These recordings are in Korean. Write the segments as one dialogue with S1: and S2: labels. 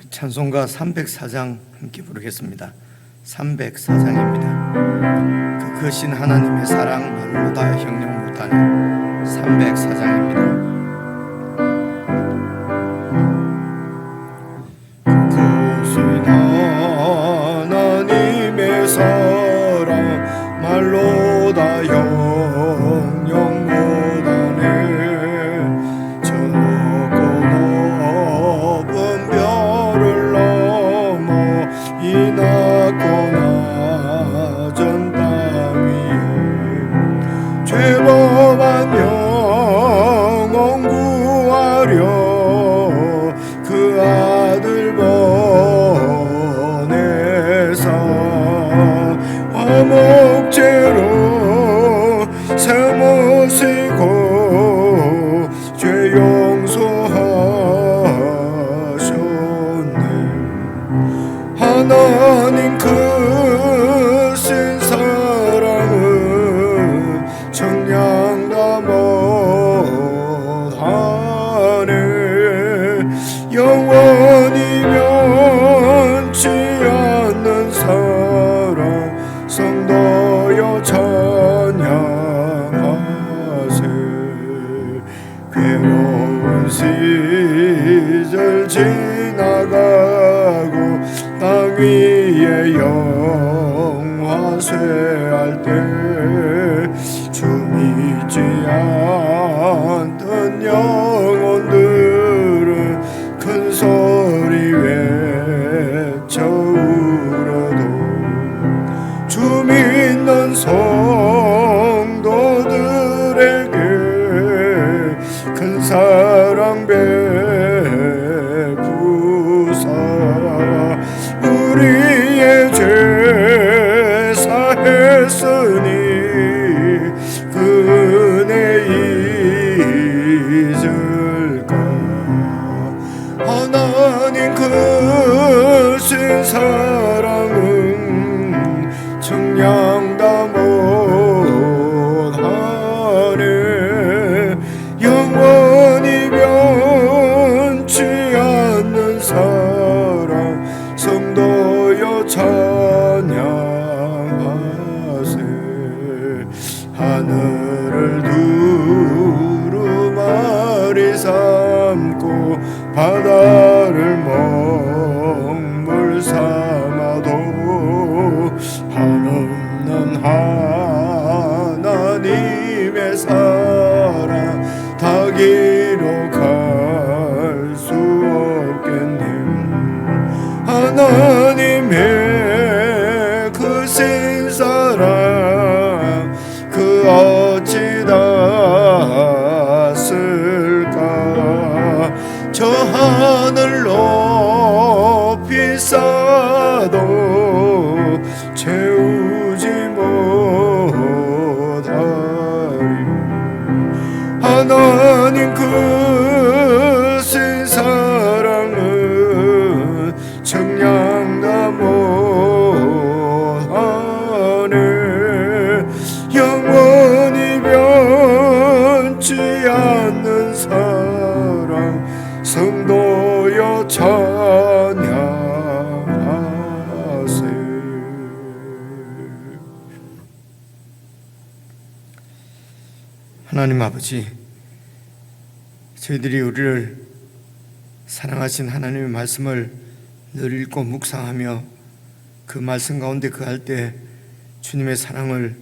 S1: 찬송가 304장 함께 부르겠습니다. 304장입니다. 그 크신 하나님의 사랑 말로다 형용 못하는 304장입니다. 크신 하나님의 사랑 말로다 형용 못하네. 저 높고 높은 별을 넘어 이 낮고 낮은 땅 위에 죄범한 영혼 구하려 그 아들 보내사 화목제로 세모시고 죄 용서하셨네. 하나님 크신 사랑은 청량다 못하네. 영원히 변치 않는 사랑 성도여 찬양하세. 괴로운 시절 지나가고 땅 위에 영화 쇠할 때 주 믿지 않던 영혼들은 큰 소리 외쳐 울어도 주 믿는 성도들에게 큰 사랑 베푸사 우리의 죄 사했으니 그 은혜 잊을까. 하나님 크신 사랑은 청량다 못하네. 영원히 변치 않는 사랑 성도여 찬양하세. 하늘을 두루마리 삼고 바다를 먹물 삼아도 한없는 하나님의 사랑 다 기록할 수 없겠네. 하나님의 크신 사랑 그 어찌 닿았을까. 저 하늘 높이 쌓아도 채우지 못하리. 하나님 크신 사랑은 청량다 못하네. 영원히 변치 않는 사랑 성도여 찬양하세. 하나님 아버지, 저희들이 우리를 사랑하신 하나님의 말씀을 늘 읽고 묵상하며 그 말씀 가운데 거할 때 주님의 사랑을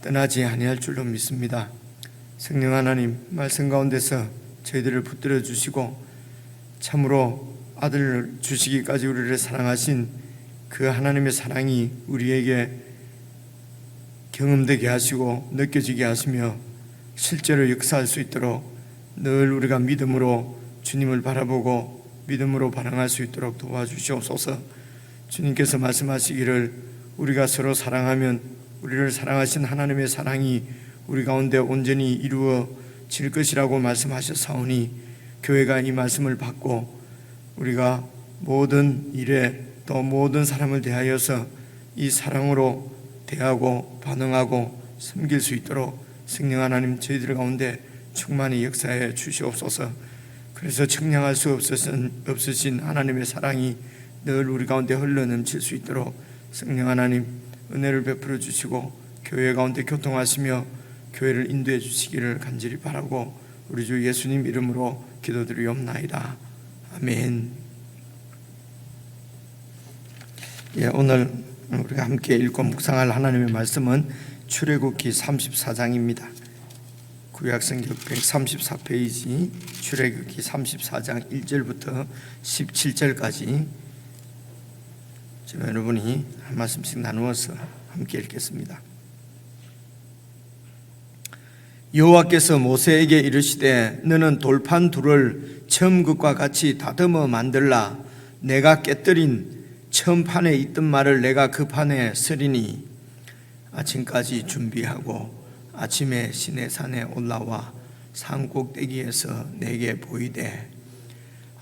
S1: 떠나지 아니할 줄로 믿습니다. 성령 하나님, 말씀 가운데서 저희들을 붙들어 주시고 참으로 아들을 주시기까지 우리를 사랑하신 그 하나님의 사랑이 우리에게 경험되게 하시고 느껴지게 하시며 실제로 역사할 수 있도록 늘 우리가 믿음으로 주님을 바라보고 믿음으로 반응할 수 있도록 도와주시옵소서. 주님께서 말씀하시기를 우리가 서로 사랑하면 우리를 사랑하신 하나님의 사랑이 우리 가운데 온전히 이루어질 것이라고 말씀하셨사오니 교회가 이 말씀을 받고 우리가 모든 일에 또 모든 사람을 대하여서 이 사랑으로 대하고 반응하고 섬길 수 있도록 성령 하나님 저희들 가운데 충만히 역사해 주시옵소서. 그래서 측량할 수 없으신 하나님의 사랑이 늘 우리 가운데 흘러넘칠 수 있도록 성령 하나님 은혜를 베풀어 주시고 교회 가운데 교통하시며 교회를 인도해 주시기를 간절히 바라고 우리 주 예수님 이름으로 기도드리옵나이다. 아멘. 오늘 우리가 함께 읽고 묵상할 하나님의 말씀은 출애굽기 34장입니다. 구약성경 134페이지 출애굽기 34장 1절부터 17절까지 여러분이 한 말씀씩 나누어서 함께 읽겠습니다. 여호와께서 모세에게 이르시되 너는 돌판 둘을 처음 것과 같이 다듬어 만들라. 내가 깨뜨린 처음 판에 있던 말을 내가 그 판에 쓰리니 아침까지 준비하고 아침에 시내산에 올라와 산 꼭대기에서 내게 보이되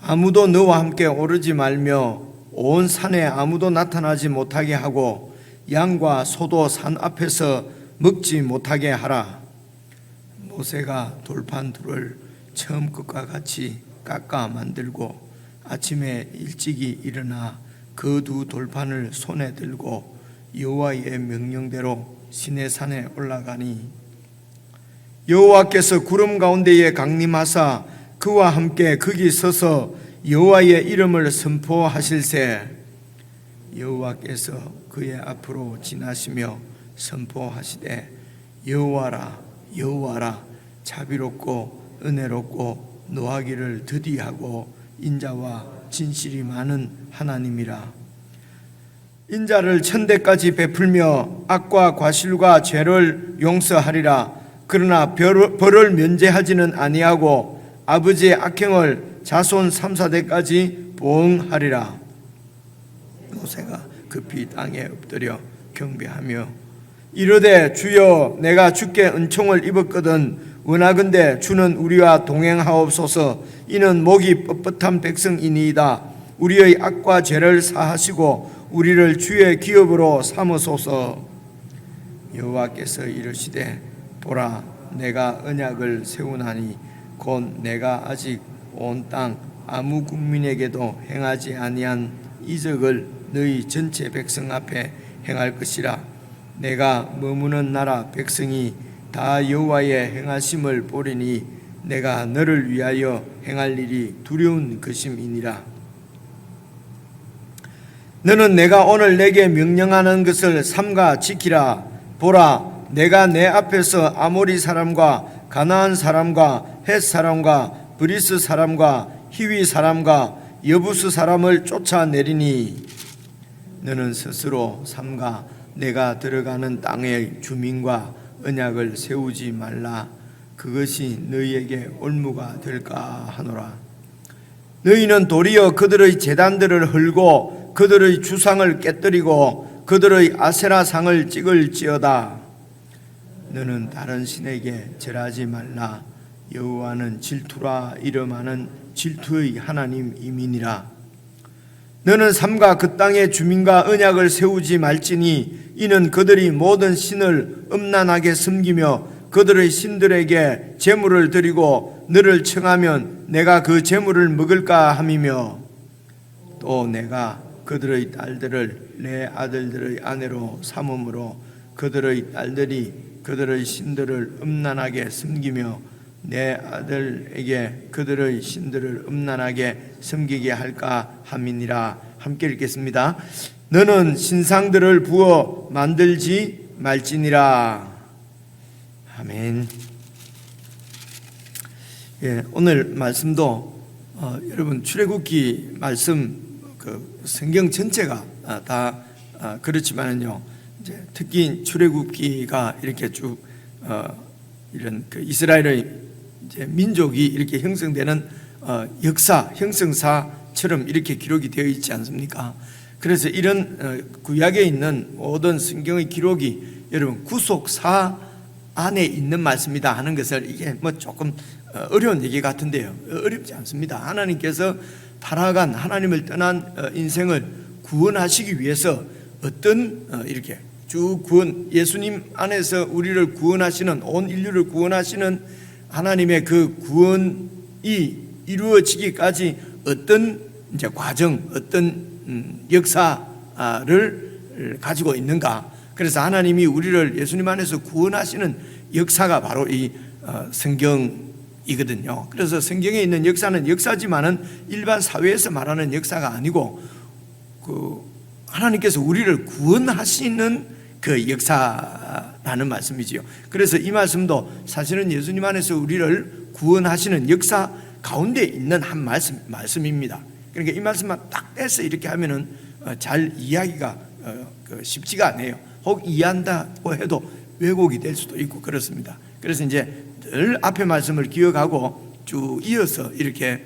S1: 아무도 너와 함께 오르지 말며 온 산에 아무도 나타나지 못하게 하고 양과 소도 산 앞에서 먹지 못하게 하라. 모세가 돌판 둘을 처음 것과 같이 깎아 만들고 아침에 일찍이 일어나 그 두 돌판을 손에 들고 여호와의 명령대로 시내산에 올라가니 여호와께서 구름 가운데에 강림하사 그와 함께 거기 서서 여호와의 이름을 선포하실세 여호와께서 그의 앞으로 지나시며 선포하시되 여호와라 여호와라 자비롭고 은혜롭고 노하기를 더디하고 인자와 진실이 많은 하나님이라. 인자를 천대까지 베풀며 악과 과실과 죄를 용서하리라. 그러나 벌을 면제하지는 아니하고 아버지의 악행을 자손 3-4대까지 보응하리라. 모세가 급히 땅에 엎드려 경배하며 이르되 주여 내가 주께 은총을 입었거든 원하건대 주는 우리와 동행하옵소서. 이는 목이 뻣뻣한 백성이니이다. 우리의 악과 죄를 사하시고 우리를 주의 기업으로 삼으소서. 여호와께서 이르시되 보라 내가 언약을 세우나니 곧 내가 아직 온 땅 아무 국민에게도 행하지 아니한 이적을 너희 전체 백성 앞에 행할 것이라. 내가 머무는 나라 백성이 다 여호와의 행하심을 보리니 내가 너를 위하여 행할 일이 두려운 것임이니라. 너는 내가 오늘 내게 명령하는 것을 삼가 지키라. 보라 내가 내 앞에서 아모리 사람과 가나안 사람과 헷 사람과 브리스 사람과 히위 사람과 여부스 사람을 쫓아내리니 너는 스스로 삼가 내가 들어가는 땅의 주민과 언약을 세우지 말라. 그것이 너희에게 올무가 될까 하노라. 너희는 도리어 그들의 제단들을 헐고 그들의 주상을 깨뜨리고 그들의 아세라상을 찍을지어다. 너는 다른 신에게 절하지 말라. 여호와는 질투라 이름하는 질투의 하나님이니라. 너는 삼가 그 땅의 주민과 언약을 세우지 말지니 이는 그들이 모든 신을 음란하게 섬기며 그들의 신들에게 제물을 드리고 너를 청하면 내가 그 제물을 먹을까 함이며 또 내가 그들의 딸들을 내 아들들의 아내로 삼음으로 그들의 딸들이 그들의 신들을 음란하게 섬기며 내 아들에게 그들의 신들을 음란하게 섬기게 할까 함이니라. 함께 읽겠습니다. 너는 신상들을 부어 만들지 말지니라. 아멘. 오늘 말씀도 여러분 출애굽기 말씀 그 성경 전체가 다 그렇지만은요. 이제 특히 출애굽기가 이렇게 쭉 이런 그 이스라엘의 이제 민족이 이렇게 형성되는 역사 형성사처럼 이렇게 기록이 되어 있지 않습니까? 그래서 이런 구약에 있는 모든 성경의 기록이 여러분 구속사 안에 있는 말씀이다 하는 것을 이게 뭐 조금 어려운 얘기 같은데요. 어렵지 않습니다. 하나님께서 타락한 하나님을 떠난 인생을 구원하시기 위해서 어떤 이렇게 쭉 구원 예수님 안에서 우리를 구원하시는 온 인류를 구원하시는 하나님의 그 구원이 이루어지기까지 어떤 이제 과정, 어떤 역사를 가지고 있는가. 그래서 하나님이 우리를 예수님 안에서 구원하시는 역사가 바로 이 성경이거든요. 그래서 성경에 있는 역사는 역사지만은 일반 사회에서 말하는 역사가 아니고 하나님께서 우리를 구원하시는 그 역사라는 말씀이지요. 그래서 이 말씀도 사실은 예수님 안에서 우리를 구원하시는 역사 가운데 있는 한 말씀입니다. 그러니까 이 말씀만 딱 떼서 이렇게 하면은 잘 이해하기가 쉽지가 않아요. 혹 이해한다고 해도 왜곡이 될 수도 있고 그렇습니다. 그래서 이제 늘 앞에 말씀을 기억하고 쭉 이어서 이렇게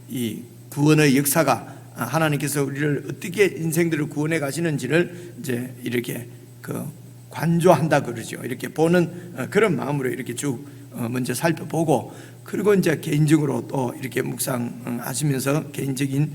S1: 이 구원의 역사가 하나님께서 우리를 어떻게 인생들을 구원해 가시는지를 이제 이렇게 관조한다 그러죠. 이렇게 보는 그런 마음으로 이렇게 쭉 먼저 살펴보고, 그리고 이제 개인적으로 또 이렇게 묵상하시면서 개인적인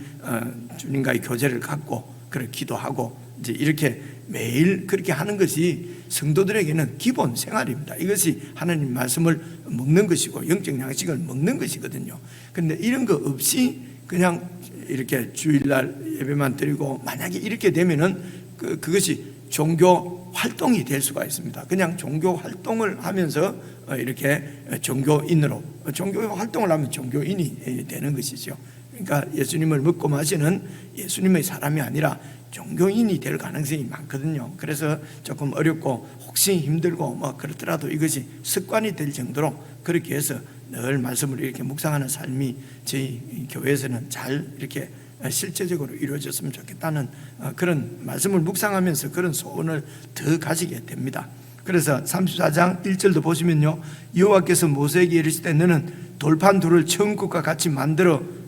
S1: 주님과의 교제를 갖고 그렇게 기도하고 이제 이렇게 매일 그렇게 하는 것이 성도들에게는 기본 생활입니다. 이것이 하나님 말씀을 먹는 것이고 영적 양식을 먹는 것이거든요. 그런데 이런 거 없이 그냥 이렇게 주일날 예배만 드리고 만약에 이렇게 되면은 그것이 종교 활동이 될 수가 있습니다. 그냥 종교 활동을 하면서 이렇게 종교 활동을 하면 종교인이 되는 것이죠. 그러니까 예수님을 먹고 마시는 예수님의 사람이 아니라 종교인이 될 가능성이 많거든요. 그래서 조금 어렵고 혹시 힘들고 뭐 그렇더라도 이것이 습관이 될 정도로 그렇게 해서 늘 말씀을 이렇게 묵상하는 삶이 저희 교회에서는 잘 이렇게 실제적으로 이루어졌으면 좋겠다는 그런 말씀을 묵상하면서 그런 소원을 더 가지게 됩니다. 그래서 34장 1절도 보시면요, 여호와께서 모세에게 이르시되 너는 돌판 둘을 처음 것과 같이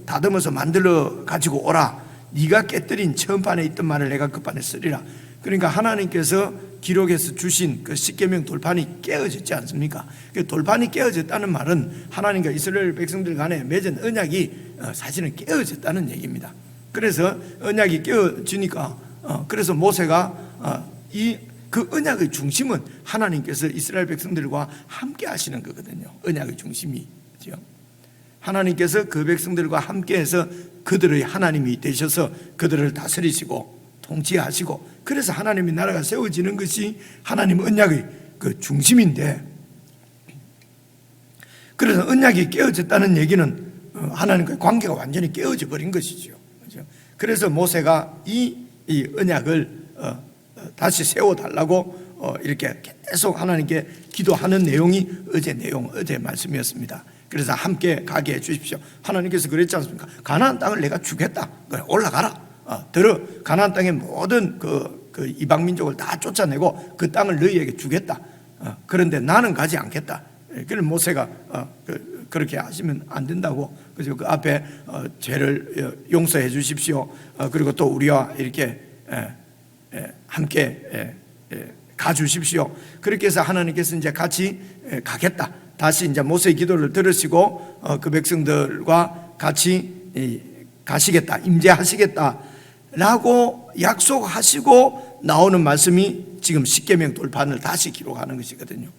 S1: 다듬어서 만들어 가지고 오라. 네가 깨뜨린 처음판에 있던 말을 내가 끝판에 쓰리라. 그러니까 하나님께서 기록해서 주신 그 십계명 돌판이 깨어졌지 않습니까? 그 돌판이 깨어졌다는 말은 하나님과 이스라엘 백성들 간에 맺은 언약이 사실은 깨어졌다는 얘기입니다. 그래서 언약이 깨어지니까 그래서 모세가 그 언약의 중심은 하나님께서 이스라엘 백성들과 함께 하시는 거거든요. 언약의 중심이죠. 하나님께서 그 백성들과 함께해서 그들의 하나님이 되셔서 그들을 다스리시고 통치하시고, 그래서 하나님의 나라가 세워지는 것이 하나님 언약의 그 중심인데, 그래서 언약이 깨어졌다는 얘기는 하나님과의 관계가 완전히 깨어져 버린 것이죠. 그래서 모세가 이 언약을 다시 세워달라고 이렇게 계속 하나님께 기도하는 내용이 어제 말씀이었습니다. 그래서 함께 가게 해주십시오. 하나님께서 그랬지 않습니까? 가나안 땅을 내가 주겠다. 올라가라. 가나안 땅의 모든 그 이방 민족을 다 쫓아내고 그 땅을 너희에게 주겠다. 그런데 나는 가지 않겠다. 그래서 모세가 그렇게 하시면 안 된다고. 그래서 그 앞에 죄를 용서해 주십시오. 그리고 또 우리와 이렇게 함께 가주십시오. 그렇게 해서 하나님께서 이제 같이 가겠다. 다시 이제 모세의 기도를 들으시고 그 백성들과 같이 가시겠다, 임재하시겠다라고 약속하시고 나오는 말씀이 지금 십계명 돌판을 다시 기록하는 것이거든요.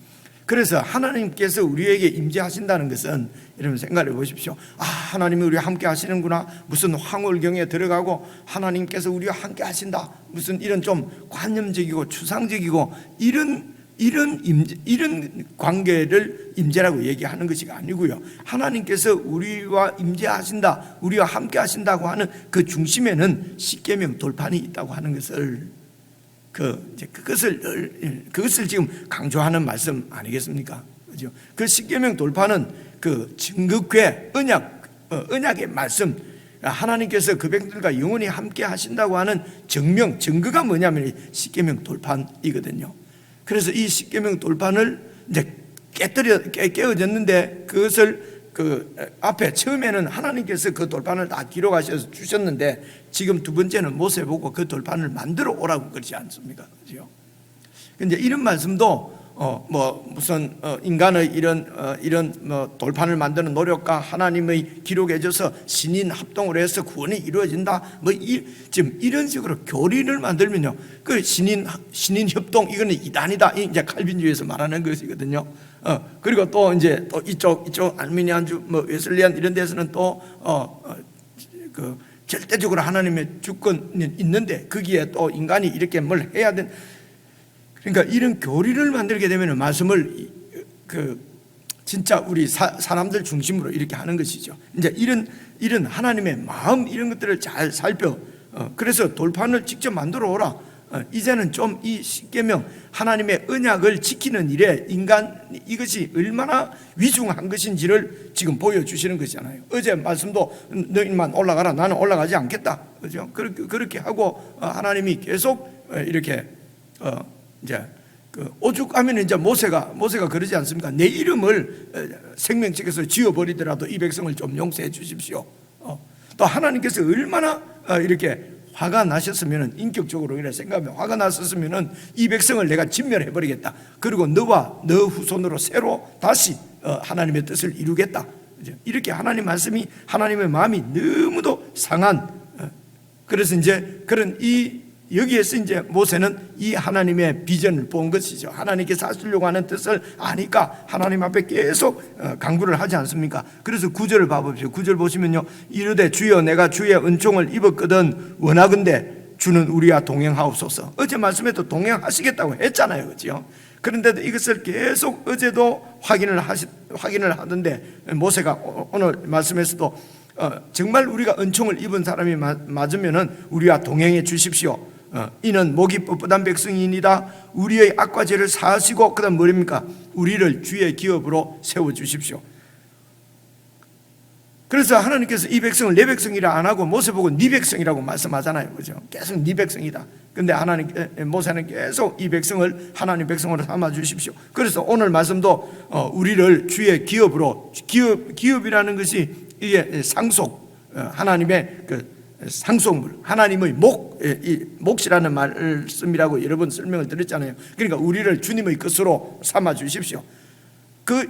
S1: 그래서 하나님께서 우리에게 임재하신다는 것은 여러분 생각해 보십시오. 하나님이 우리와 함께 하시는구나. 무슨 황홀경에 들어가고 하나님께서 우리와 함께 하신다, 무슨 이런 좀 관념적이고 추상적이고 이런 관계를 임재라고 얘기하는 것이 아니고요. 하나님께서 우리와 임재하신다, 우리와 함께 하신다고 하는 그 중심에는 십계명 돌판이 있다고 하는 것을 그것을 지금 강조하는 말씀 아니겠습니까? 그죠? 그 십계명 돌판은 그 증거궤 언약의 말씀, 하나님께서 그 백성들과 영원히 함께 하신다고 하는 증거가 뭐냐면 십계명 돌판이거든요. 그래서 이 십계명 돌판을 이제 깨어졌는데 그것을 앞에 처음에는 하나님께서 그 돌판을 다 기록하셔서 주셨는데 지금 두 번째는 모세 보고 그 돌판을 만들어 오라고 그러지 않습니까? 그죠? 근데 이런 말씀도 무슨 인간의 이런 돌판을 만드는 노력과 하나님의 기록해줘서 신인 합동을 해서 구원이 이루어진다, 지금 이런 식으로 교리를 만들면요, 그 신인 협동 이거는 이단이다, 이제 칼빈주의에서 말하는 것이거든요. 그리고 또 이제 또 이쪽 알미니안주 뭐 웨슬리안 이런 데서는 또 그 절대적으로 하나님의 주권이 있는데 거기에 또 인간이 이렇게 뭘 해야 된, 그러니까 이런 교리를 만들게 되면 말씀을 진짜 우리 사람들 중심으로 이렇게 하는 것이죠. 이제 이런 하나님의 마음 이런 것들을 잘 살펴 그래서 돌판을 직접 만들어 오라. 이제는 좀 이 십계명 하나님의 언약을 지키는 일에 인간 이것이 얼마나 위중한 것인지를 지금 보여주시는 것이잖아요. 어제 말씀도 너희만 올라가라, 나는 올라가지 않겠다, 그죠? 그렇게 하고 하나님이 계속 이렇게 이제 오죽하면 이제 모세가 그러지 않습니까? 내 이름을 생명책에서 지워버리더라도 이 백성을 좀 용서해 주십시오. 또 하나님께서 얼마나 이렇게 화가 나셨으면, 인격적으로 이렇게 생각하면 화가 났었으면 이 백성을 내가 진멸해 버리겠다, 그리고 너와 너 후손으로 새로 다시 하나님의 뜻을 이루겠다, 이렇게 하나님 말씀이, 하나님의 마음이 너무도 상한, 그래서 이제 그런 여기에서 이제 모세는 이 하나님의 비전을 본 것이죠. 하나님께서 하시려고 하는 뜻을 아니까 하나님 앞에 계속 간구를 하지 않습니까? 그래서 9절을 봐보십시오. 9절 보시면요, 이르되 주여 내가 주의 은총을 입었거든 원하건대 주는 우리와 동행하옵소서. 어제 말씀에도 동행하시겠다고 했잖아요, 그렇죠? 그런데도 이것을 계속 어제도 확인을 하던데 모세가 오늘 말씀에서도 정말 우리가 은총을 입은 사람이 맞으면은 우리와 동행해 주십시오. 이는 목이 뻣뻣한 백성이니이다. 우리의 악과 죄를 사하시고, 그 다음 뭐랍니까? 우리를 주의 기업으로 세워주십시오. 그래서 하나님께서 이 백성을 내 백성이라 안 하고 모세 보고 네 백성이라고 말씀하잖아요, 그죠? 계속 네 백성이다. 근데 모세는 계속 이 백성을 하나님 백성으로 삼아 주십시오. 그래서 오늘 말씀도 우리를 주의 기업으로, 기업이라는 것이 이게 상속, 하나님의 상속물, 하나님의 몫이라는 말씀이라고 여러 번 설명을 드렸잖아요. 그러니까 우리를 주님의 것으로 삼아 주십시오.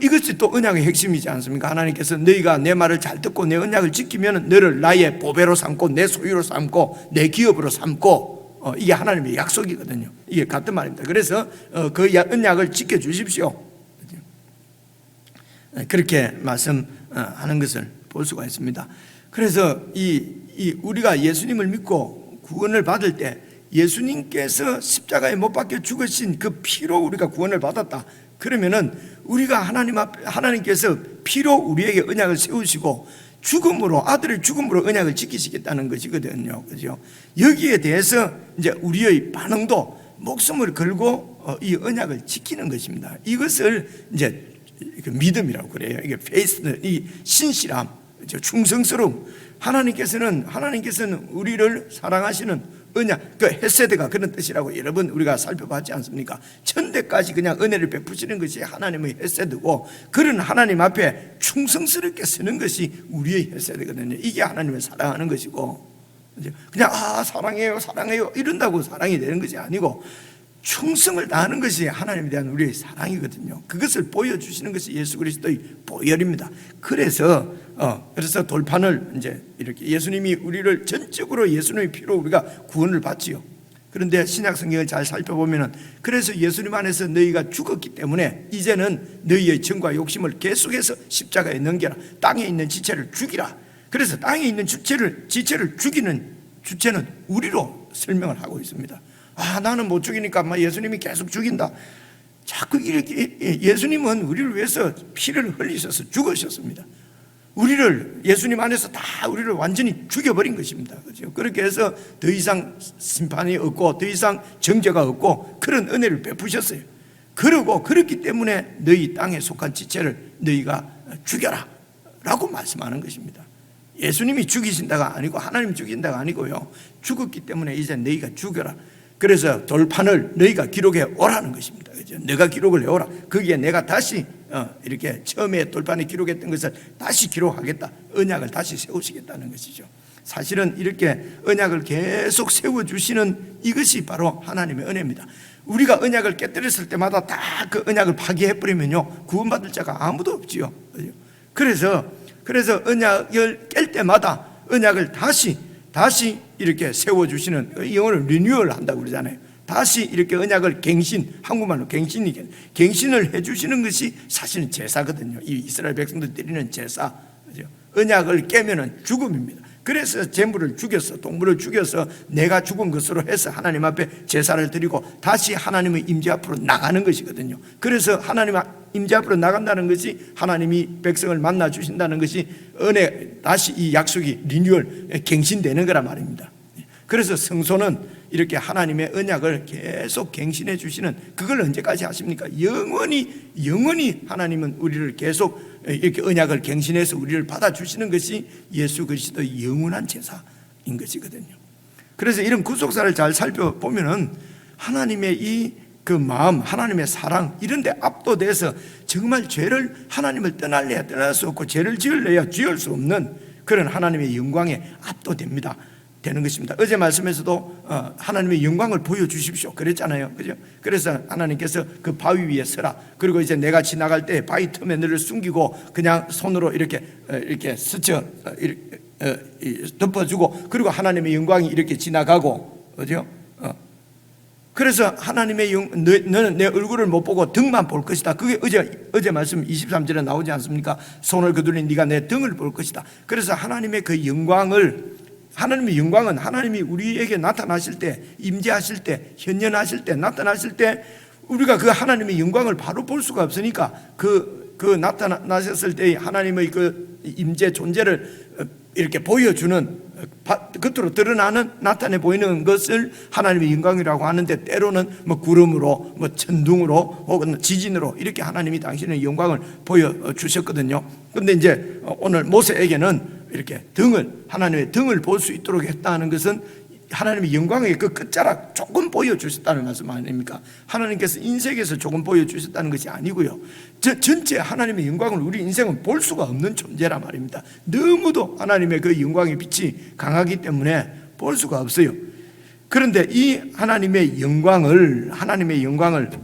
S1: 이것이 또 언약의 핵심이지 않습니까? 하나님께서 너희가 내 말을 잘 듣고 내 언약을 지키면 너를 나의 보배로 삼고 내 소유로 삼고 내 기업으로 삼고, 이게 하나님의 약속이거든요. 이게 같은 말입니다. 그래서 그 언약을 지켜주십시오, 그렇게 말씀하는 것을 볼 수가 있습니다. 그래서 우리가 예수님을 믿고 구원을 받을 때 예수님께서 십자가에 못 박혀 죽으신 그 피로 우리가 구원을 받았다. 그러면은 우리가 하나님께서 피로 우리에게 언약을 세우시고 죽음으로, 아들의 죽음으로 언약을 지키시겠다는 것이거든요, 그죠? 여기에 대해서 이제 우리의 반응도 목숨을 걸고 이 언약을 지키는 것입니다. 이것을 이제 믿음이라고 그래요. 이게 페이스, 이 신실함, 충성스러움. 하나님께서는 우리를 사랑하시는 언약, 헤세드가 그런 뜻이라고 여러 번 우리가 살펴봤지 않습니까? 천대까지 그냥 은혜를 베푸시는 것이 하나님의 헤세드고, 그런 하나님 앞에 충성스럽게 서는 것이 우리의 헤세드거든요. 이게 하나님을 사랑하는 것이고, 그냥 사랑해요 이런다고 사랑이 되는 것이 아니고 충성을 다하는 것이 하나님에 대한 우리의 사랑이거든요. 그것을 보여주시는 것이 예수 그리스도의 보혈입니다. 그래서 돌판을 이제 이렇게 예수님이 우리를 전적으로 예수님의 피로 우리가 구원을 받지요. 그런데 신약 성경을 잘 살펴보면은, 그래서 예수님 안에서 너희가 죽었기 때문에 이제는 너희의 정과 욕심을 계속해서 십자가에 넘겨라. 땅에 있는 지체를 죽이라. 그래서 땅에 있는 지체를 죽이는 주체는 우리로 설명을 하고 있습니다. 나는 못 죽이니까 예수님이 계속 죽인다. 자꾸 이렇게, 예수님은 우리를 위해서 피를 흘리셔서 죽으셨습니다. 우리를 예수님 안에서 다 우리를 완전히 죽여버린 것입니다, 그렇죠? 그렇게 해서 더 이상 심판이 없고 더 이상 정죄가 없고 그런 은혜를 베푸셨어요. 그렇기 때문에 너희 땅에 속한 지체를 너희가 죽여라 라고 말씀하는 것입니다. 예수님이 죽이신다가 아니고 하나님 죽인다가 아니고요, 죽었기 때문에 이제 너희가 죽여라. 그래서 돌판을 너희가 기록해 오라는 것입니다, 그죠? 내가 기록을 해오라. 거기에 내가 다시 이렇게 처음에 돌판에 기록했던 것을 다시 기록하겠다. 언약을 다시 세우시겠다는 것이죠. 사실은 이렇게 언약을 계속 세워주시는 이것이 바로 하나님의 은혜입니다. 우리가 언약을 깨뜨렸을 때마다 다 그 언약을 파괴해버리면요, 구원받을 자가 아무도 없지요. 그래서 언약을 깰 때마다 언약을 다시 이렇게 세워주시는, 이 영어를 리뉴얼 한다고 그러잖아요. 다시 이렇게 언약을 갱신, 한국말로 갱신을 해주시는 것이 사실은 제사거든요. 이 이스라엘 백성들 드리는 제사, 그죠? 언약을 깨면은 죽음입니다. 그래서 제물을 죽여서, 동물을 죽여서 내가 죽은 것으로 해서 하나님 앞에 제사를 드리고 다시 하나님의 임재 앞으로 나가는 것이거든요. 그래서 하나님 임재 앞으로 나간다는 것이 하나님이 백성을 만나 주신다는 것이 은혜, 다시 이 약속이 리뉴얼, 갱신되는 거란 말입니다. 그래서 성소는 이렇게 하나님의 언약을 계속 갱신해 주시는, 그걸 언제까지 하십니까? 영원히 하나님은 우리를 계속 이렇게 언약을 갱신해서 우리를 받아주시는 것이 예수 그리스도의 영원한 제사인 것이거든요. 그래서 이런 구속사를 잘 살펴보면은 하나님의 이 그 마음, 하나님의 사랑, 이런 데 압도돼서 정말 죄를, 하나님을 떠날래야 떠날 수 없고 죄를 지을래야 지을 수 없는 그런 하나님의 영광에 압도됩니다. 되는 것입니다. 어제 말씀에서도 하나님의 영광을 보여주십시오 그랬잖아요, 그죠? 그래서 하나님께서 그 바위 위에 서라. 그리고 이제 내가 지나갈 때 바위 틈에 너를 숨기고 그냥 손으로 이렇게 스쳐 덮어주고, 그리고 하나님의 영광이 이렇게 지나가고, 그죠? 그래서 하나님의 너는 내 얼굴을 못 보고 등만 볼 것이다. 그게 어제 말씀 23절에 나오지 않습니까? 손을 거둘린 네가 내 등을 볼 것이다. 그래서 하나님의 그 영광을, 하나님의 영광은 하나님이 우리에게 나타나실 때, 임재하실 때, 현현하실 때, 나타나실 때 우리가 그 하나님의 영광을 바로 볼 수가 없으니까 그 나타나셨을 때 하나님의 그 임재 존재를 이렇게 보여주는, 겉으로 드러나는, 나타내 보이는 것을 하나님의 영광이라고 하는데, 때로는 뭐 구름으로, 뭐 천둥으로, 혹은 지진으로 이렇게 하나님이 당신의 영광을 보여주셨거든요. 그런데 이제 오늘 모세에게는 이렇게 하나님의 등을 볼 수 있도록 했다는 것은 하나님의 영광의 그 끝자락 조금 보여주셨다는 말씀 아닙니까? 하나님께서 인생에서 조금 보여주셨다는 것이 아니고요, 전체 하나님의 영광을 우리 인생은 볼 수가 없는 존재란 말입니다. 너무도 하나님의 그 영광의 빛이 강하기 때문에 볼 수가 없어요. 그런데 이 하나님의 영광을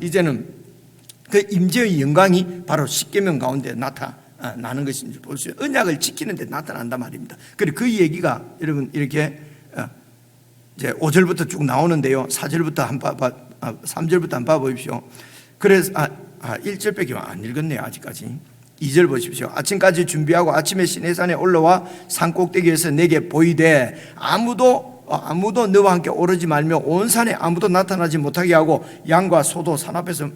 S1: 이제는 그 임재의 영광이 바로 십계명 가운데 나타나는 것인지 볼 수 있어요. 언약을 지키는 데 나타난단 말입니다. 그리고 그 얘기가 여러분 이렇게 이제 5절부터 쭉 나오는데요, 3절부터 한번 봐보십시오. 그래서 1절밖에 안 읽었네요 아직까지. 2절 보십시오. 아침까지 준비하고 아침에 시내산에 올라와 산꼭대기에서 내게 보이되 아무도 너와 함께 오르지 말며 온 산에 아무도 나타나지 못하게 하고 양과 소도 산 앞에서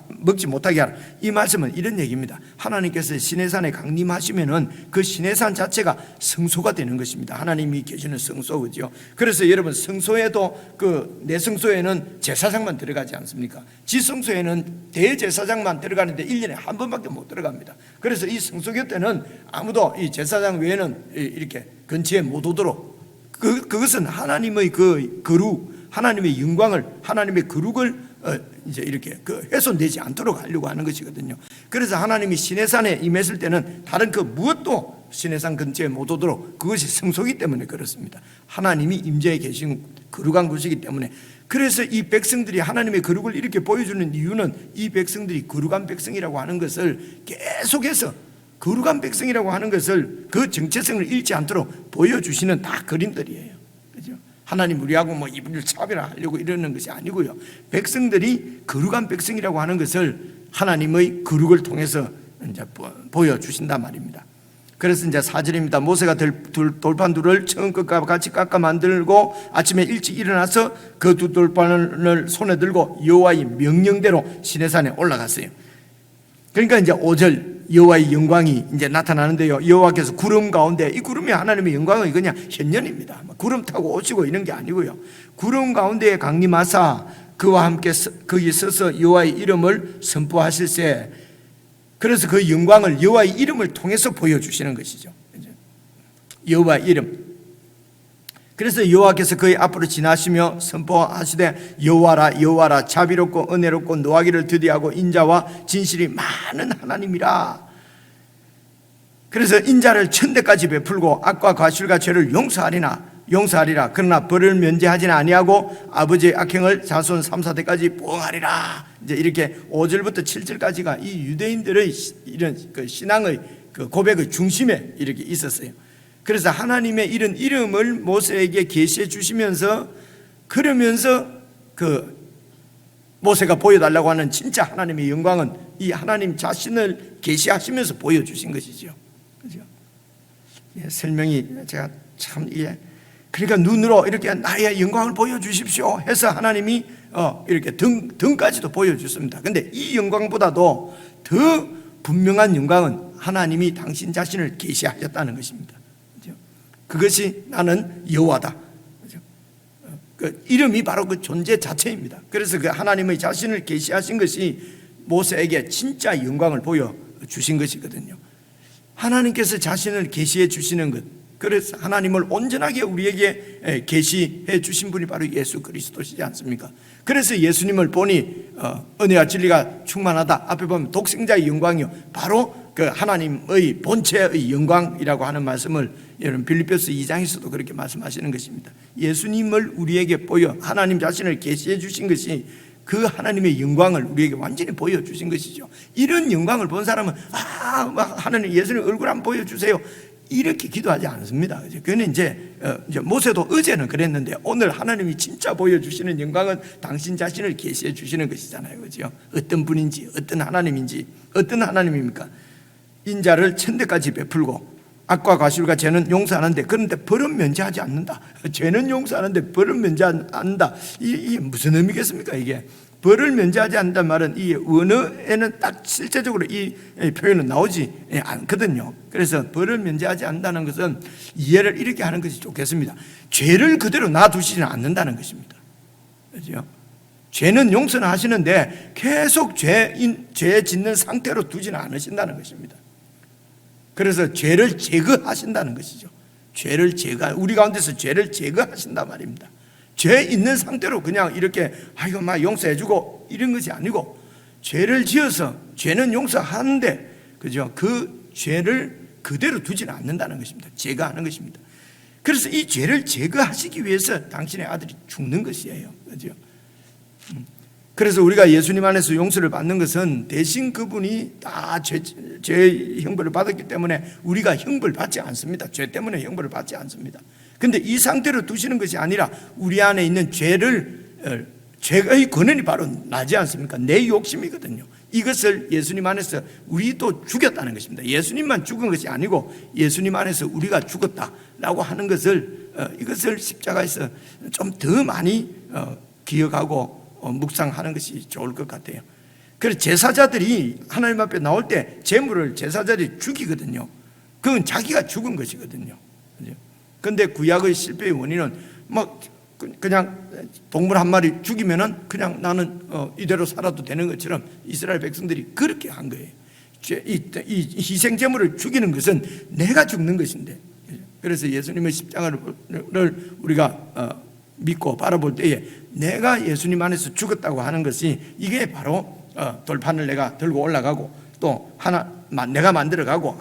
S1: 먹지 못하게 하라. 이 말씀은 이런 얘기입니다. 하나님께서 시내산에 강림하시면은 그 시내산 자체가 성소가 되는 것입니다. 하나님이 계시는 성소, 그죠? 그래서 여러분, 성소에도 내 성소에는 제사장만 들어가지 않습니까? 지성소에는 대제사장만 들어가는데 1년에 한 번밖에 못 들어갑니다. 그래서 이 성소 곁에는 아무도 이 제사장 외에는 이렇게 근처에 못 오도록, 그것은 하나님의 그 거룩, 하나님의 영광을, 하나님의 거룩을 이제 이렇게 훼손되지 않도록 하려고 하는 것이거든요. 그래서 하나님이 시내산에 임했을 때는 다른 그 무엇도 시내산 근처에 못 오도록, 그것이 성소이기 때문에 그렇습니다. 하나님이 임재해 계신 거룩한 곳이기 때문에. 그래서 이 백성들이 하나님의 거룩을 이렇게 보여주는 이유는 이 백성들이 거룩한 백성이라고 하는 것을 계속해서, 거룩한 백성이라고 하는 것을 그 정체성을 잃지 않도록 보여주시는 다 그림들이에요. 그죠? 하나님 우리하고 뭐 이분을 차별하려고 이러는 것이 아니고요, 백성들이 거룩한 백성이라고 하는 것을 하나님의 거룩을 통해서 이제 보여주신단 말입니다. 그래서 이제 4절입니다. 모세가 돌판 둘을 처음 것과 같이 깎아 만들고 아침에 일찍 일어나서 그 두 돌판을 손에 들고 여호와의 명령대로 시내산에 올라갔어요. 그러니까 이제 5절 여호와의 영광이 이제 나타나는데요, 여호와께서 구름 가운데, 이 구름이 하나님의 영광은 그냥 현현입니다. 구름 타고 오시고 이런 게 아니고요, 구름 가운데에 강림하사 그와 함께 거기 서서 여호와의 이름을 선포하실세. 그래서 그 영광을 여호와의 이름을 통해서 보여주시는 것이죠. 여호와의 이름. 그래서 여호와께서 그의 앞으로 지나시며 선포하시되 여호와라 여호와라 자비롭고 은혜롭고 노하기를 더디하고 인자와 진실이 많은 하나님이라. 그래서 인자를 1000대까지 베풀고 악과 과실과 죄를 용서하리라. 그러나 벌을 면제하지는 아니하고 아버지의 악행을 자손 3, 4대까지 보응하리라. 이제 이렇게 5절부터 7절까지가 이 유대인들의 이런 그 신앙의 그 고백의 중심에 이렇게 있었어요. 그래서 하나님의 이런 이름을 모세에게 계시해 주시면서, 그러면서 그 모세가 보여달라고 하는 진짜 하나님의 영광은 이 하나님 자신을 계시하시면서 보여주신 것이죠. 그죠? 예, 설명이 제가 참 그러니까 눈으로 이렇게 나의 영광을 보여주십시오 해서 하나님이 이렇게 등까지도 보여줬습니다. 근데 이 영광보다도 더 분명한 영광은 하나님이 당신 자신을 계시하셨다는 것입니다. 그죠? 그것이 나는 여호와다. 그죠? 그 이름이 바로 그 존재 자체입니다. 그래서 그 하나님의 자신을 계시하신 것이 모세에게 진짜 영광을 보여주신 것이거든요. 하나님께서 자신을 계시해 주시는 것, 그래서 하나님을 온전하게 우리에게 계시해 주신 분이 바로 예수 그리스도시지 않습니까? 그래서 예수님을 보니 은혜와 진리가 충만하다. 앞에 보면 독생자의 영광이요, 바로 그 하나님의 본체의 영광이라고 하는 말씀을 여러분 빌립보서 2장에서도 그렇게 말씀하시는 것입니다. 예수님을 우리에게 보여 하나님 자신을 계시해 주신 것이 그 하나님의 영광을 우리에게 완전히 보여주신 것이죠. 이런 영광을 본 사람은 하나님 예수님 얼굴 한번 보여주세요 이렇게 기도하지 않습니다. 그는 이제 모세도 어제는 그랬는데 오늘 하나님이 진짜 보여주시는 영광은 당신 자신을 계시해 주시는 것이잖아요. 그죠? 어떤 분인지, 어떤 하나님인지, 어떤 하나님입니까? 인자를 천대까지 베풀고 악과 과실과 죄는 용서하는데, 그런데 벌은 면제하지 않는다. 죄는 용서하는데 벌은 면제하지 않는다. 이게 무슨 의미겠습니까? 이게 벌을 면제하지 않는다는 말은 이 언어에는 딱 실제적으로 이 표현은 나오지 않거든요. 그래서 벌을 면제하지 않는다는 것은 이해를 이렇게 하는 것이 좋겠습니다. 죄를 그대로 놔두시지는 않는다는 것입니다. 그렇죠? 죄는 용서는 하시는데 계속 죄 짓는 상태로 두지는 않으신다는 것입니다. 그래서 죄를 제거하신다는 것이죠. 죄를 우리 가운데서 죄를 제거하신단 말입니다. 죄 있는 상태로 그냥 이렇게 이거 막 용서해주고 이런 것이 아니고, 죄를 지어서 죄는 용서하는데, 그죠? 그 죄를 그대로 두지는 않는다는 것입니다. 제거하는 것입니다. 그래서 이 죄를 제거하시기 위해서 당신의 아들이 죽는 것이에요. 그죠? 그래서 우리가 예수님 안에서 용서를 받는 것은 대신 그분이 다 죄의 형벌을 받았기 때문에 우리가 형벌 받지 않습니다. 죄 때문에 형벌을 받지 않습니다. 근데 이 상태로 두시는 것이 아니라 우리 안에 있는 죄의 근원이 바로 나지 않습니까? 내 욕심이거든요. 이것을 예수님 안에서 우리도 죽였다는 것입니다. 예수님만 죽은 것이 아니고 예수님 안에서 우리가 죽었다라고 하는 것을, 이것을 십자가에서 좀 더 많이 기억하고 묵상하는 것이 좋을 것 같아요. 그래서 제사자들이 하나님 앞에 나올 때 제물을 제사자들이 죽이거든요. 그건 자기가 죽은 것이거든요. 그런데 구약의 실패의 원인은 그냥 동물 한 마리 죽이면은 그냥 나는 이대로 살아도 되는 것처럼 이스라엘 백성들이 그렇게 한 거예요. 이 희생 제물을 죽이는 것은 내가 죽는 것인데, 그래서 예수님의 십자가를 우리가 믿고 바라볼 때에 내가 예수님 안에서 죽었다고 하는 것이, 이게 바로 돌판을 내가 들고 올라가고 또 내가 만들어가고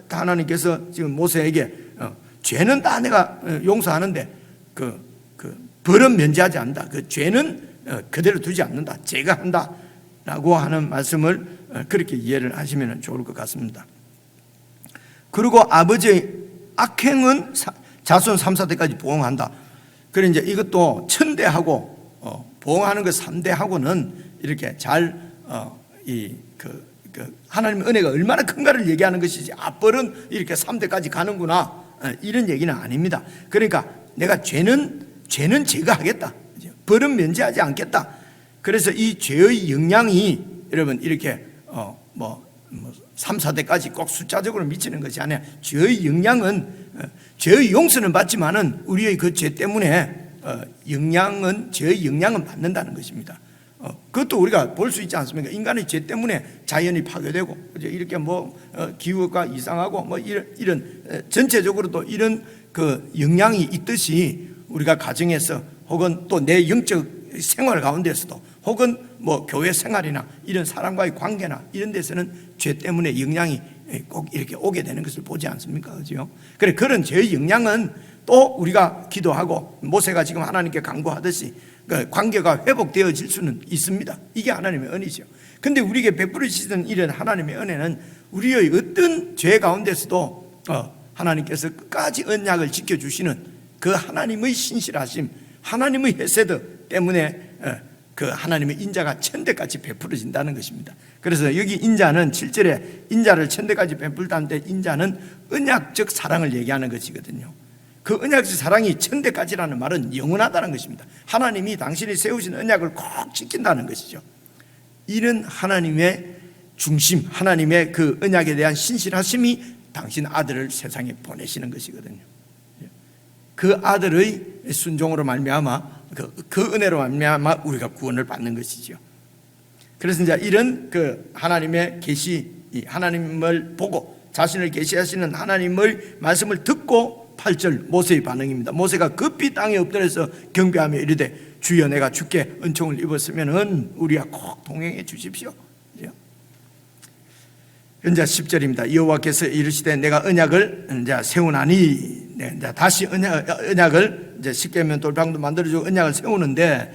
S1: 하나님께서 지금 모세에게 죄는 다 내가 용서하는데 그 벌은 면제하지 않는다. 그 죄는 그대로 두지 않는다. 제거한다 라고 하는 말씀을 그렇게 이해를 하시면 좋을 것 같습니다. 그리고 아버지의 악행은 자손 3, 4대까지 보응한다. 그래 이제 이것도 천대하고 보응하는 것 3대하고는 이렇게 잘 하나님의 은혜가 얼마나 큰가를 얘기하는 것이지, 벌은 이렇게 3대까지 가는구나 이런 얘기는 아닙니다. 그러니까 내가 죄는 제거하겠다, 벌은 면제하지 않겠다. 그래서 이 죄의 영향이 여러분 이렇게 3, 4대까지 꼭 숫자적으로 미치는 것이 아니라, 죄의 영향은 죄의 용서는 받지만은 우리의 그 죄 때문에 죄의 영향은 받는다는 것입니다. 그것도 우리가 볼 수 있지 않습니까? 인간의 죄 때문에 자연이 파괴되고 이렇게 기후가 이상하고 이런 전체적으로도 이런 그 영향이 있듯이 우리가 가정에서 혹은 또 내 영적 생활 가운데서도 혹은 교회 생활이나 이런 사람과의 관계나 이런 데서는 죄 때문에 영향이 꼭 이렇게 오게 되는 것을 보지 않습니까? 그죠? 그래, 그런 죄의 영향은 또 우리가 기도하고 모세가 지금 하나님께 간구하듯이 그 관계가 회복되어질 수는 있습니다. 이게 하나님의 은혜죠. 근데 우리에게 베풀으시던 이런 하나님의 은혜는 우리의 어떤 죄 가운데서도 하나님께서 끝까지 언약을 지켜주시는 그 하나님의 신실하심, 하나님의 헤세드 때문에 그 하나님의 인자가 천대까지 베풀어진다는 것입니다. 그래서 여기 인자는 7절에 인자를 천대까지 베풀다는데 인자는 언약적 사랑을 얘기하는 것이거든요. 그 언약적 사랑이 천대까지라는 말은 영원하다는 것입니다. 하나님이 당신이 세우신 언약을 꼭 지킨다는 것이죠. 이런 하나님의 중심, 하나님의 그 언약에 대한 신실하심이 당신 아들을 세상에 보내시는 것이거든요. 그 아들의 순종으로 말미암아 그 은혜로 말미암아 우리가 구원을 받는 것이죠. 그래서 이제 이런 그 하나님의 계시, 하나님을 보고 자신을 계시하시는 하나님의 말씀을 듣고 8절 모세의 반응입니다. 모세가 급히 땅에 엎드려서 경배하며 이르되 주여 내가 주께 은총을 입었으면은 우리와 꼭 동행해 주십시오. 이제 10절입니다. 여호와께서 이르시되 내가 언약을 이제 세우나니, 이제 다시 언약을 이제 십계명 돌방도 만들어주고 언약을 세우는데,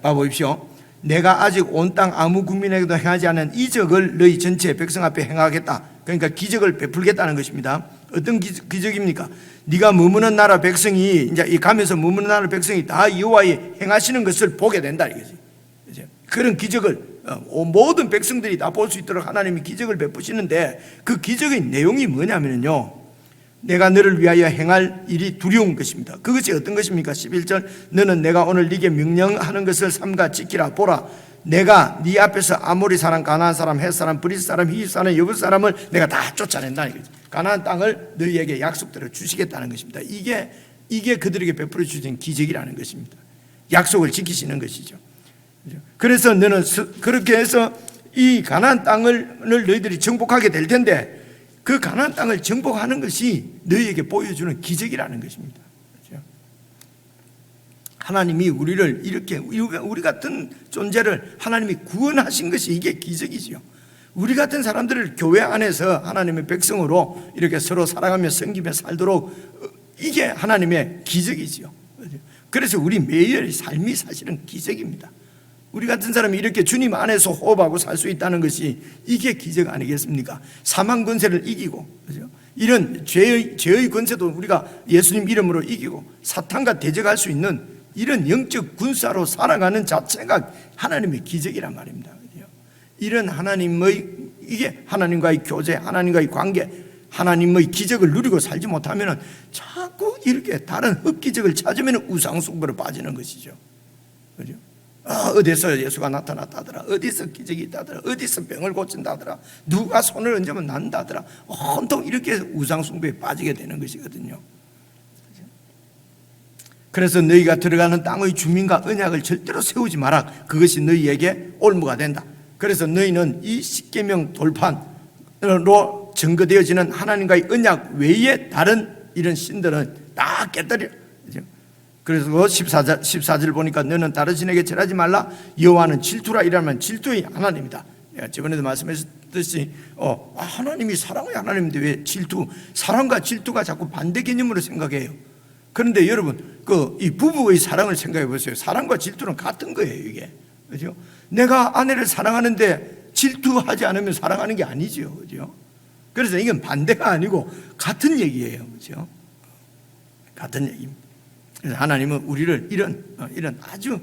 S1: 봐보십시오. 내가 아직 온 땅 아무 국민에게도 행하지 않은 이적을 너희 전체 백성 앞에 행하겠다. 그러니까 기적을 베풀겠다는 것입니다. 어떤 기적입니까? 네가 머무는 나라 백성이 이제 이 가면서 머무는 나라 백성이 다 여호와의 행하시는 것을 보게 된다 이거지. 그런 기적을 모든 백성들이 다 볼 수 있도록 하나님이 기적을 베푸시는데, 그 기적의 내용이 뭐냐면요, 내가 너를 위하여 행할 일이 두려운 것입니다. 그것이 어떤 것입니까? 11절 너는 내가 오늘 네게 명령하는 것을 삼가 지키라. 보라 내가 네 앞에서 아모리 사람, 가나안 사람, 헷 사람, 브리스 사람, 히윗 사람, 여부 사람을 내가 다 쫓아낸다 이거지. 가나안 땅을 너희에게 약속대로 주시겠다는 것입니다. 이게 그들에게 베풀어 주신 기적이라는 것입니다. 약속을 지키시는 것이죠. 그래서 너는 그렇게 해서 이 가나안 땅을 너희들이 정복하게 될 텐데, 그 가나안 땅을 정복하는 것이 너희에게 보여주는 기적이라는 것입니다. 하나님이 우리를 이렇게, 우리 같은 존재를 하나님이 구원하신 것이 이게 기적이지요. 우리 같은 사람들을 교회 안에서 하나님의 백성으로 이렇게 서로 사랑하며 섬기며 살도록, 이게 하나님의 기적이지요. 그래서 우리 매일의 삶이 사실은 기적입니다. 우리 같은 사람이 이렇게 주님 안에서 호흡하고 살 수 있다는 것이 이게 기적 아니겠습니까? 사망 권세를 이기고, 그죠? 이런 죄의 권세도 우리가 예수님 이름으로 이기고 사탄과 대적할 수 있는 이런 영적 군사로 살아가는 자체가 하나님의 기적이란 말입니다. 그죠? 이런 하나님의, 이게 하나님과의 교제, 하나님과의 관계, 하나님의 기적을 누리고 살지 못하면 자꾸 이렇게 다른 흑기적을 찾으면 우상숭배로 빠지는 것이죠. 그죠? 어디서 예수가 나타났다더라, 어디서 기적이 있다더라, 어디서 병을 고친다더라, 누가 손을 얹으면 난다더라, 온통 이렇게 우상숭배에 빠지게 되는 것이거든요. 그래서 너희가 들어가는 땅의 주민과 언약을 절대로 세우지 마라. 그것이 너희에게 올무가 된다. 그래서 너희는 이 십계명 돌판으로 증거되어지는 하나님과의 언약 외에 다른 이런 신들은 다 깨뜨려. 그래서 14절 보니까 너는 다른 신에게 절하지 말라. 여호와는 질투라. 이라면 질투의 하나님이다. 저번에도 말씀하셨듯이 하나님이 사랑의 하나님인데 왜 질투, 사랑과 질투가 자꾸 반대 개념으로 생각해요. 그런데 여러분, 이 부부의 사랑을 생각해 보세요. 사랑과 질투는 같은 거예요, 이게. 그죠? 내가 아내를 사랑하는데 질투하지 않으면 사랑하는 게 아니죠. 그죠? 그래서 이건 반대가 아니고 같은 얘기예요. 그죠? 같은 얘기입니다. 그래서 하나님은 우리를 이런 아주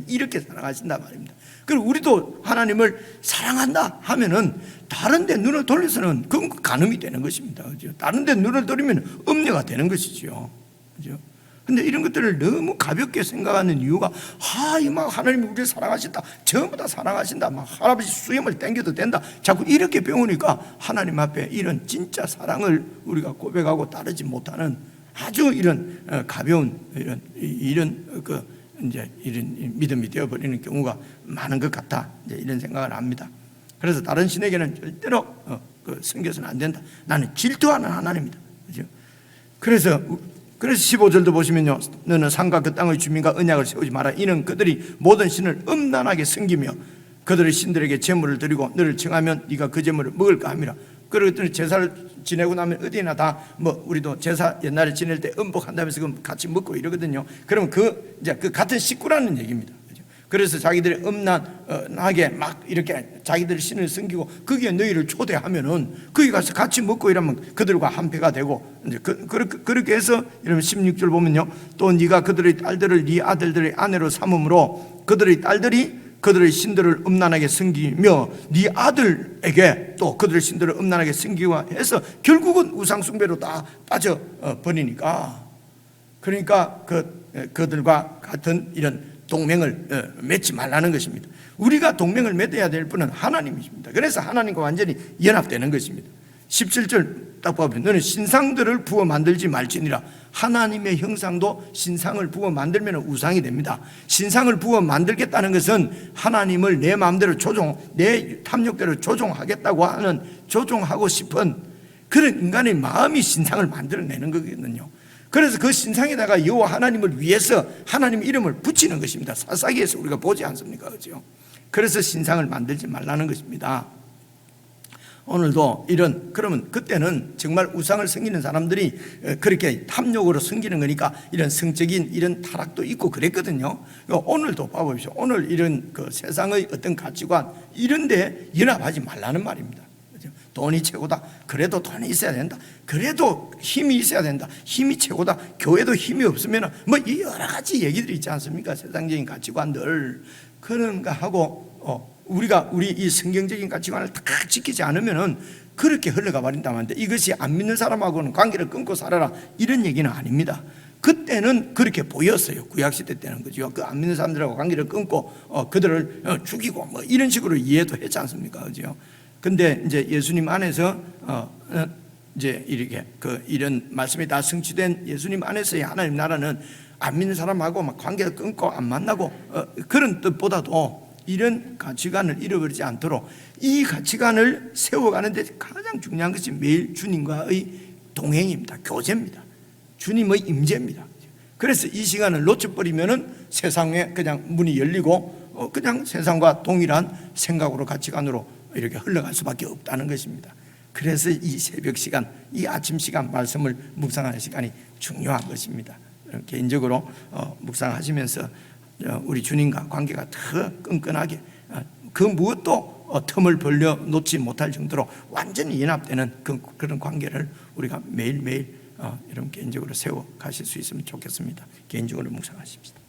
S1: 이렇게 사랑하신다 말입니다. 그리고 우리도 하나님을 사랑한다 하면은 다른 데 눈을 돌려서는 그건 간음이 되는 것입니다. 그죠? 다른 데 눈을 돌리면 음녀가 되는 것이죠. 그죠? 근데 이런 것들을 너무 가볍게 생각하는 이유가, 막 하나님이 우리를 사랑하신다, 전부 다 사랑하신다, 막 할아버지 수염을 당겨도 된다, 자꾸 이렇게 배우니까 하나님 앞에 이런 진짜 사랑을 우리가 고백하고 따르지 못하는 아주 이런 가벼운 이런 믿음이 되어버리는 경우가 많은 것 같다, 이제 이런 생각을 합니다. 그래서 다른 신에게는 절대로 섬겨서는 안 된다. 나는 질투하는 하나님이다. 그죠? 그래서 15절도 보시면요, 너는 산과 그 땅의 주민과 언약을 세우지 마라. 이는 그들이 모든 신을 음란하게 섬기며 그들의 신들에게 제물을 드리고 너를 청하면 네가 그 제물을 먹을까 함이라. 그러더니 제사를 지내고 나면 어디나 다 우리도 제사 옛날에 지낼 때 음복한다면서 같이 먹고 이러거든요. 그러면 이제 그 같은 식구라는 얘기입니다. 그래서 자기들이 음란하게 막 이렇게 자기들의 신을 섬기고 거기에 너희를 초대하면은 거기 가서 같이 먹고 이러면 그들과 한패가 되고, 이제 그렇게 해서 이러면 16절 보면요, 또 네가 그들의 딸들을 네 아들들의 아내로 삼음으로 그들의 딸들이 그들의 신들을 음란하게 섬기며 네 아들에게 또 그들의 신들을 음란하게 섬기고 해서 결국은 우상 숭배로 다 빠져 버리니까, 그러니까 그들과 같은 이런 동맹을 맺지 말라는 것입니다. 우리가 동맹을 맺어야 될 분은 하나님이십니다. 그래서 하나님과 완전히 연합되는 것입니다. 17절 딱 보면 너는 신상들을 부어 만들지 말지니라. 하나님의 형상도 신상을 부어 만들면 우상이 됩니다. 신상을 부어 만들겠다는 것은 하나님을 내 마음대로 내 탐욕대로 조종하겠다고 하는, 조종하고 싶은 그런 인간의 마음이 신상을 만들어내는 거거든요. 그래서 그 신상에다가 여호와 하나님을 위해서 하나님 이름을 붙이는 것입니다. 사사기에서 우리가 보지 않습니까? 그렇죠? 그래서 신상을 만들지 말라는 것입니다. 오늘도 그러면 그때는 정말 우상을 섬기는 사람들이 그렇게 탐욕으로 섬기는 거니까 이런 성적인 이런 타락도 있고 그랬거든요. 오늘도 봐보십시오. 오늘 이런 세상의 어떤 가치관 이런데 연합하지 말라는 말입니다. 돈이 최고다. 그래도 돈이 있어야 된다. 그래도 힘이 있어야 된다. 힘이 최고다. 교회도 힘이 없으면 뭐 여러 가지 얘기들이 있지 않습니까? 세상적인 가치관들. 그런가 하고 우리 이 성경적인 가치관을 다 지키지 않으면은 그렇게 흘러가 버린다면 이것이 안 믿는 사람하고는 관계를 끊고 살아라 이런 얘기는 아닙니다. 그때는 그렇게 보였어요. 구약시대 때는. 그죠? 그 안 믿는 사람들하고 관계를 끊고 그들을 죽이고 뭐 이런 식으로 이해도 했지 않습니까? 그죠? 근데 이제 예수님 안에서 이제 이렇게 이런 말씀이 다 성취된 예수님 안에서의 하나님 나라는 안 믿는 사람하고 막 관계를 끊고 안 만나고 그런 뜻보다도 이런 가치관을 잃어버리지 않도록 이 가치관을 세워가는데 가장 중요한 것이 매일 주님과의 동행입니다. 교제입니다. 주님의 임재입니다. 그래서 이 시간을 놓쳐버리면은 세상에 그냥 문이 열리고 그냥 세상과 동일한 생각으로 가치관으로 이렇게 흘러갈 수밖에 없다는 것입니다. 그래서 이 새벽 시간, 이 아침 시간 말씀을 묵상하는 시간이 중요한 것입니다. 개인적으로 묵상하시면서 우리 주님과 관계가 더 끈끈하게 그 무엇도 틈을 벌려 놓지 못할 정도로 완전히 연합되는 그런 관계를 우리가 매일매일 여러분 개인적으로 세워 가실 수 있으면 좋겠습니다. 개인적으로 묵상하십시다.